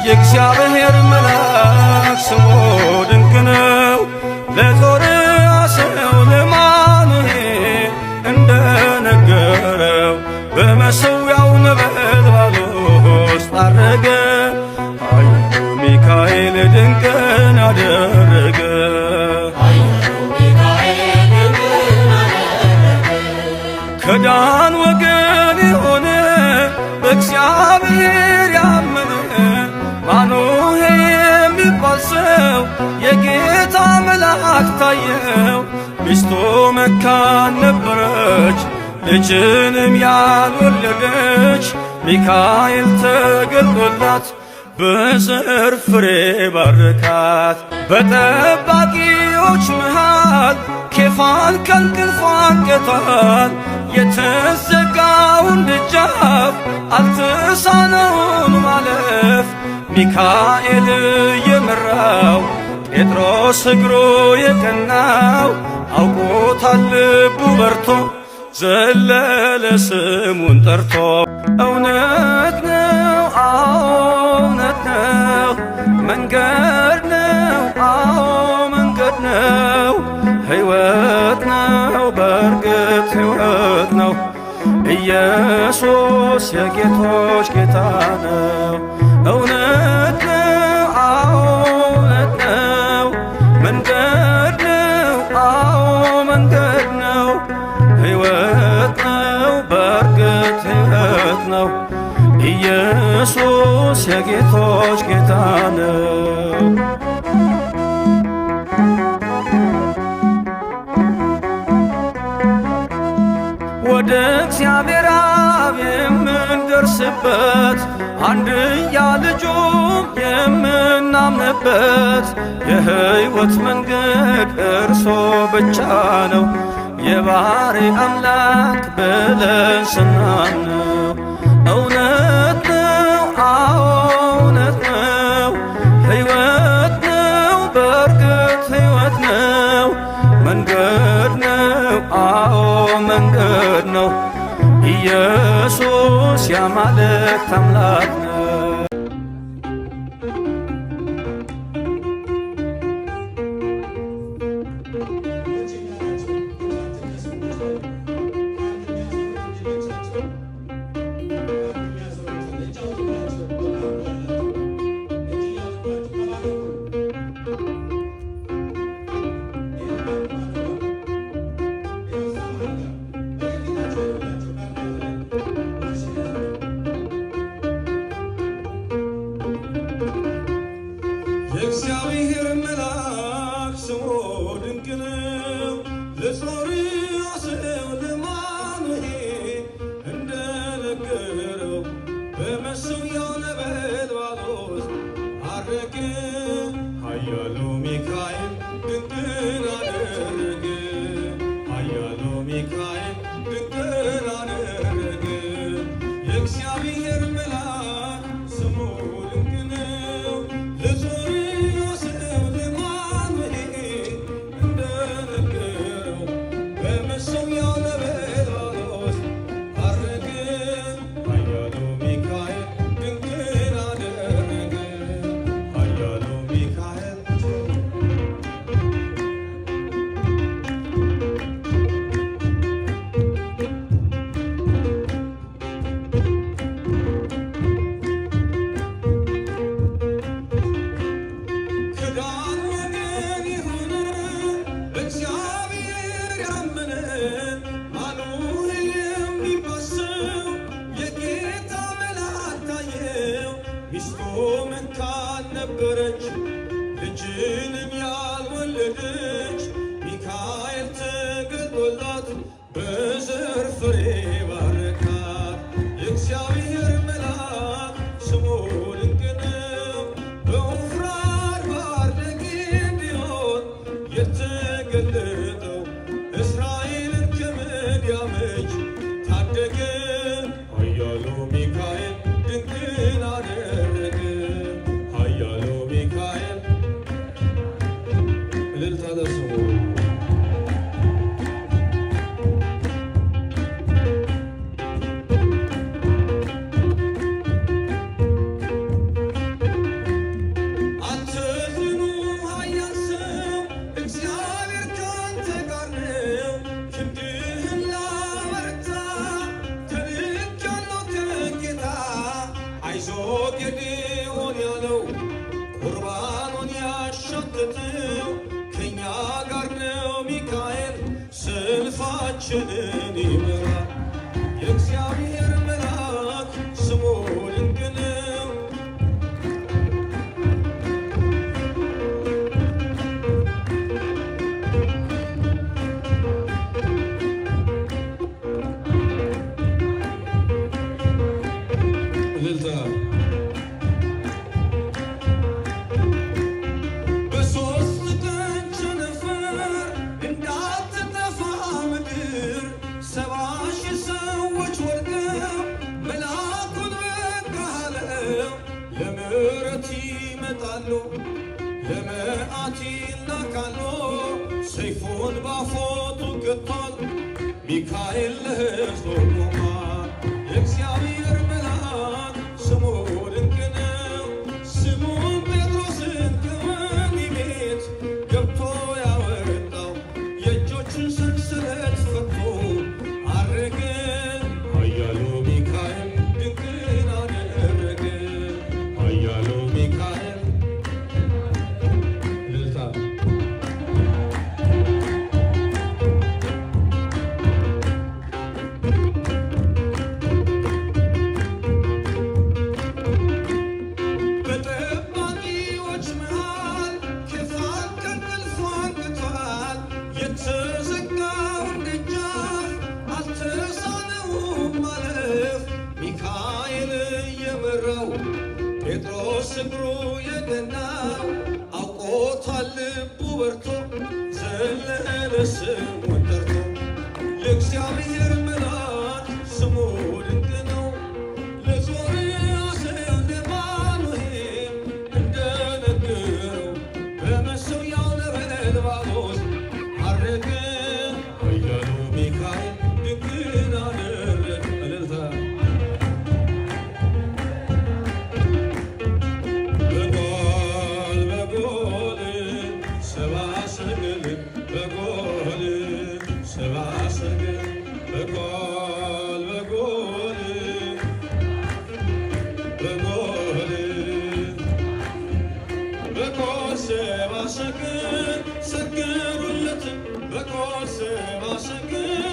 የእግዚአብሔር መልአክ ስሙ ድንቅ ነው። ለጦር አሰው ለማኑሄል እንደነገረው በመሠዊያው ነበልባል ውስጥ አረገ። ኃያሉ ሚካኤል ድንቅን አደረገ። ከዳን ወገን የሆነ በእግዚአብሔር ያመነ ማኑሄ የሚባል ሰው የጌታ መልአክ ታየው። ሚስቱ መካን ነበረች፣ ልጅንም ያልወለደች። ሚካኤል ተገልጦላት በዘር ፍሬ ባረካት። በጠባቂዎች መሃል ኬፋን ከእንቅልፏ አንቅቷል። የተዘጋውን ደጃፍ አልተሳነውን ማለፍ ሚካኤል የመራው ጴጥሮስ እግሩ የቀናው አውቆታል ልቡ በርቶ ዘለለ ስሙን ጠርቶ። እውነት ነው አዎ እውነት ነው መንገድ ነው አዎ መንገድ ነው ሕይወት ነው በእርግጥ ሕይወት ነው ኢየሱስ የጌቶች ጌታ ነው። እውነት ነው አዎ እውነት ነው መንገድ ነው አዎ መንገድ ነው ሕይወት ነው በእርግጥ ሕይወት ነው ኢየሱስ የጌቶች ጌታ ነው። ወደ እግዚአብሔር አብ የምንደርስበት አንድያ ልጁም የምናምንበት የሕይወት መንገድ እርሶ ብቻ ነው። የባሕርይ አምላክ ብለን ስናምነው እውነት ነው አዎ እውነት ነው ሕይወት ነው በእርግጥ ሕይወት ነው መንገድ ነው አዎ መንገድ ነው ኢየሱስ የአማልክት አምላክ ነው። የእግዚአብሔር መልአክ ስሙ ድንቅ ነው። ለጦር አሰው ለማኑሄል እንደነገረው በመሠዊያው ነበልባል ውስጥ አረገ። ኃያሉ ሚካኤል ድንቅን አደረገ። ኃያሉ ሚካኤል ድንቅን አደረገ። የእግዚአብሔር መልአክ ስሙ ድንቅ ነው። ሚስቱ መካን ነበረች፣ ልጅንም ያልወለደች። ሚካኤል ተገልጦላት በዘር ፍሬ ባረካት። የእግዚአብሔር መልአክ ስሙ ድንቅ ነው። በወፍራን ባሕር ለጌዴዎን የተገለጠው እስራኤልን ከምድያም እጅ ታደገ። ኃያሉ ሚካኤል ድንቅን አደረገ። ኃያሉ ሚካኤል እልልታ ለስሙ የሚያቃትተው ከእኛ ጋር ነው ሚካኤል ሰልፋችንን ይመራል። የእግዚአብሔር መልአክ ስሙ ድንቅ ነው። እልልታ በሦስት ቀን ቸነፈር እንዳትጠፋ ምድር 70,000 ሰዎች ወድቀው መልአኩን በቃ አለው። ለምሕረት ይመጣሉ ለመዓት ይላካሉ። ሰይፉን ባፎቱ ገጥቷል ሚካኤል ለሕዝቡ ቆሟል። የእግዚአብሔር መልአክ ስሙ ድንቅ ነው። ስሙን ጴጥሮስን ከወህኒ ቤት ገብቶ ያወጣው የእጆቹን ሰንሰለት ፈቶ አረገ። ኃያሉ ሚካኤል ድንቅን አደረገ። ኃያሉ ሚካኤል እልልታ በጠባቂዎች መሃል ክፋት ከእንቅልፉ አንቅቷል። የተዘጋውን ደጃፍ አልተሳነውም ማለፍ። ሚካኤል እየመራው ጴጥሮስ እግሩ የቀናው አውቆታል ልቡ በርቶ ዘለለ ስሙን ጠርቶ። የእግዚአብሔር መልአክ ስሙ ድንቅ ነው። ለሶርያ ሰው ለማኑሄም እንደነገረው በመሠዊያው ነበልባሎስ አረገ። ኃያሉ ሚካኤል ድንቅን አደረገ። እልልታ በጎል ሰብአ ሰገል በጎል ሰብአ ሰገል በጎል በጎል ሰብአ ሰገል ሰገዱለት። በጎል ሰብአ ሰገል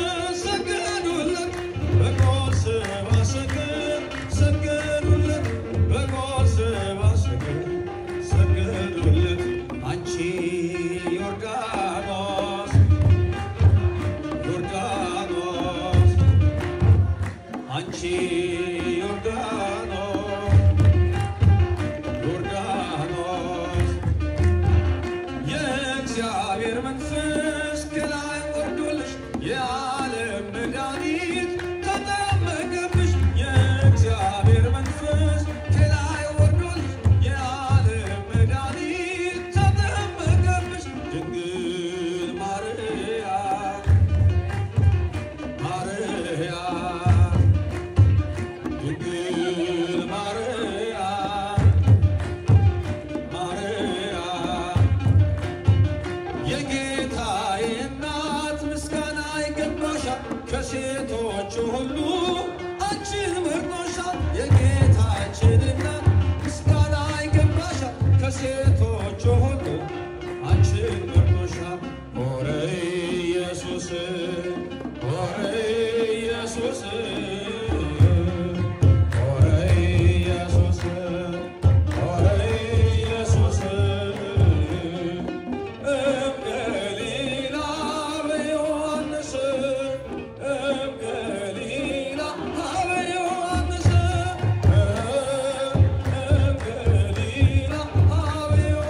ሰገዱለት። በጎል ሰብአ ሰገል ሰገዱለት። በጎል ሰብአ ሰገል ሰገዱለት። አንቺ ዮርዳኖስ ዮርዳኖስ አንቺ ዮርዳኖስ ዮርዳኖስ የእግዚአብሔር መንፈስ ከላይ ወርዶልሽ የዓለም መድኃኒት ተጠመቀብሽ። የእግዚአብሔር መንፈስ ከላይ ወርዶልሽ የዓለም መድኃኒት ተጠመቀብሽ። ድንግል ማርያም ማርያም ድንግል ማርያም ማርያም የጌታዬ እናት ምስጋና ይገባሻል። ከሴቶች ሁሉ አንቺን መርጦሻል። የጌታችን እናት ምስጋና ይገባሻል። ከሴቶች ሁሉ አንቺን መርጦሻል። ኦረ ኢየሱስ ኦረ ኢየሱስ ኦረ ኢየሱስ ኦረ ኢየሱስ እምገሊላ በዮሐንስ እምገሊላ በዮሐንስ እምገሊላ በዮሐንስ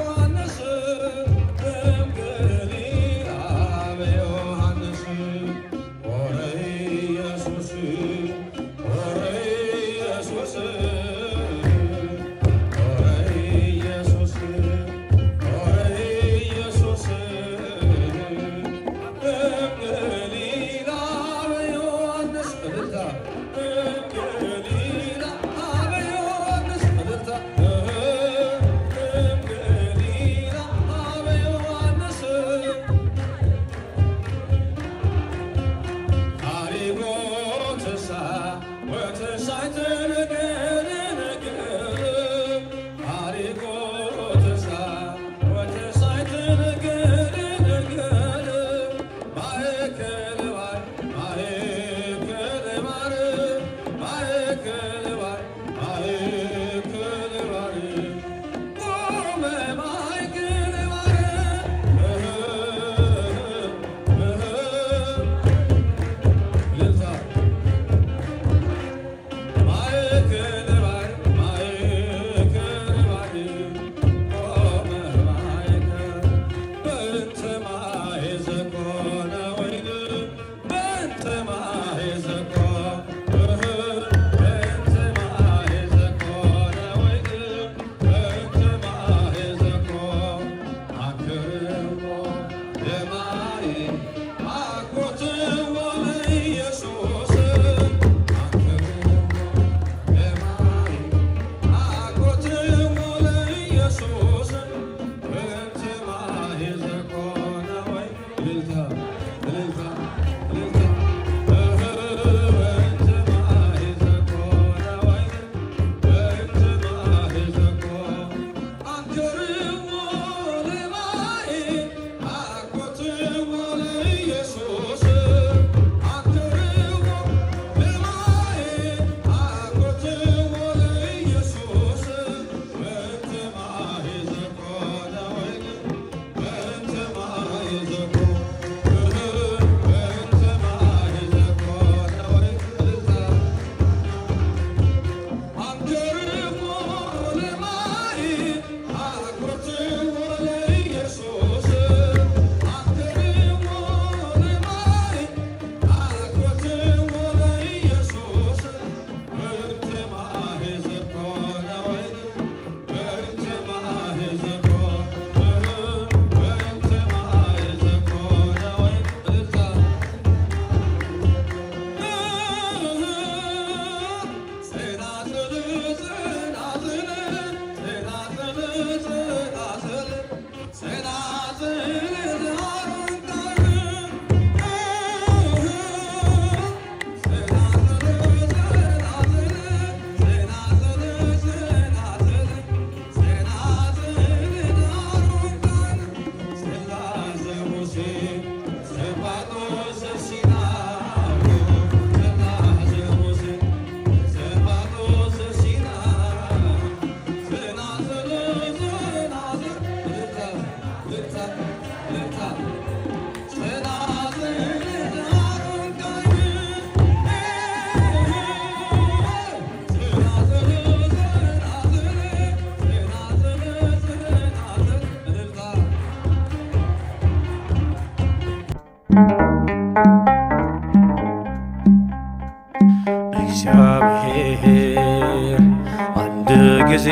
ጊዜ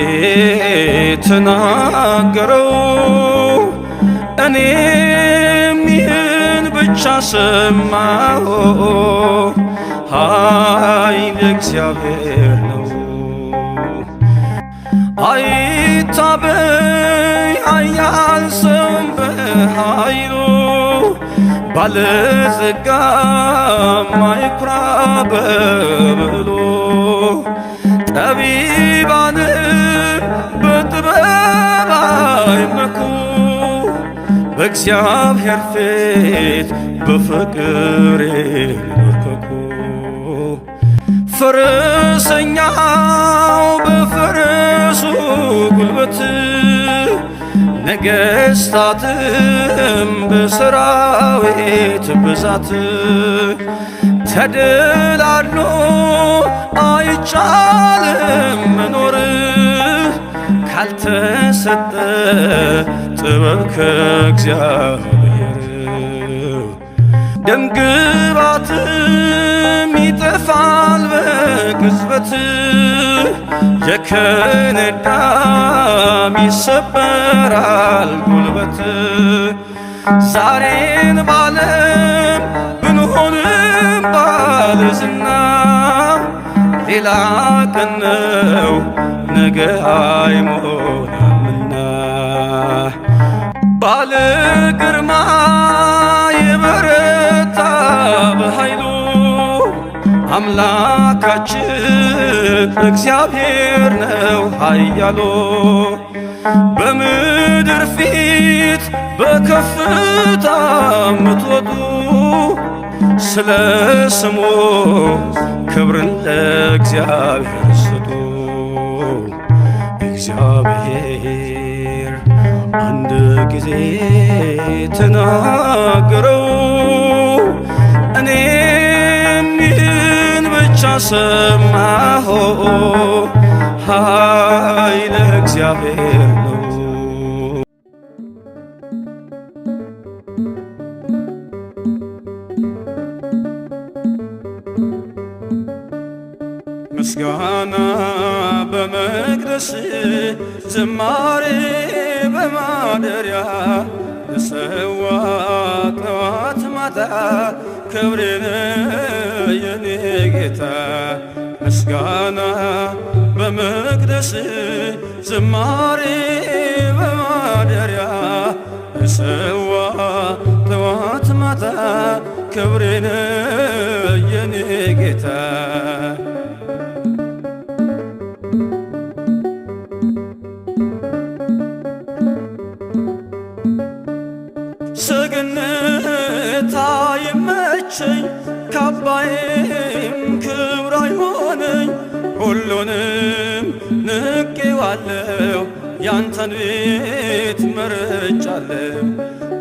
ተናገረው እኔም ይህን ብቻ ሰማሁ ኃይል እግዚአብሔር ነው። አይታበይ ኃያል ሰውም በኃይሉ ባለጸጋም አይኩራ በብሎ ጠቢባንም በጥበብ አይመኩ በእግዚአብሔር ፊት በፍቅር ይንበርከኩ። ፈረሰኛው በፈረሱ ጉልበት ነገሥታትም በሰራዊት ብዛት ተደላድሎ አይቻልም መኖር ካልተሰጠ ጥበብ ከእግዚአብሔር። ደምግባትም ይጠፋል በቅጽበት የከነዳም ይሰበራል ጉልበት። ዛሬን ባለም ብንሆንም ባለዝና ሌላ ቀን ነው ነገ አይሞላምና። ባለ ግርማ የበረታ በኃይሉ አምላካችን እግዚአብሔር ነው ኃያሉ። በምድር ፊት በከፍታ ምትወጡ ስለ ስሙ ክብርን ለእግዚአብሔር ስጡ። እግዚአብሔር አንድ ጊዜ ተናገረው እኔም ይህን ብቻ ሰማሁ ኃይል እግዚአብሔር ነው። ምስጋና በመቅደስ ዝማሬ በማደሪያ ልሰዋ ጠዋት ማታ ክብሬን የኔ ጌታ። ምስጋና በመቅደስ ዝማሬ በማደሪያ ልሰዋ ጠዋት ማታ ክብሬን የኔ ጌታ። ሰገነት አይመቸኝ ካባዬም ክብር አይሆነኝ ሁሉንም ንቄዋለሁ ያንተን ቤት መርጫለሁ።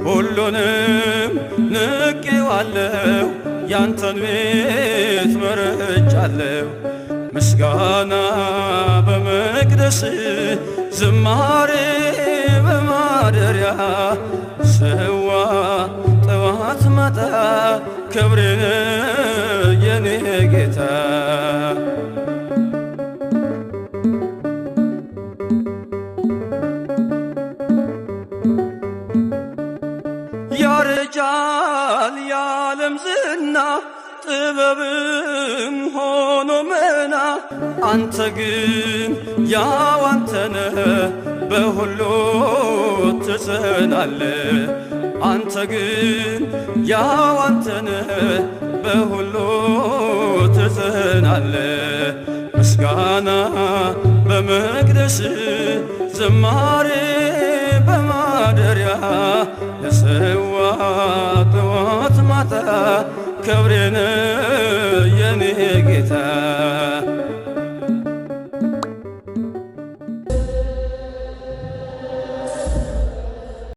ሁሉንም ንቄዋለሁ ያንተን ቤት መርጫለሁ። ምስጋና በመቅደስ ዝማሬ በማደሪያ ሰዋ ጠዋት ማታ ክብሬን የኔ ጌታ። ያረጃል የዓለም ዝና ጥበብም ሆኖ መና አንተ ግን ያው አንተነህ በሁሉ ትጸናለህ። አንተ ግን ያው አንተነህ በሁሉ ትጸናለህ። ምስጋና በመቅደስ ዝማሬ በማደሪያ ለሰዋ ጠዋት ማታ ክብሬን የኔ ጌታ።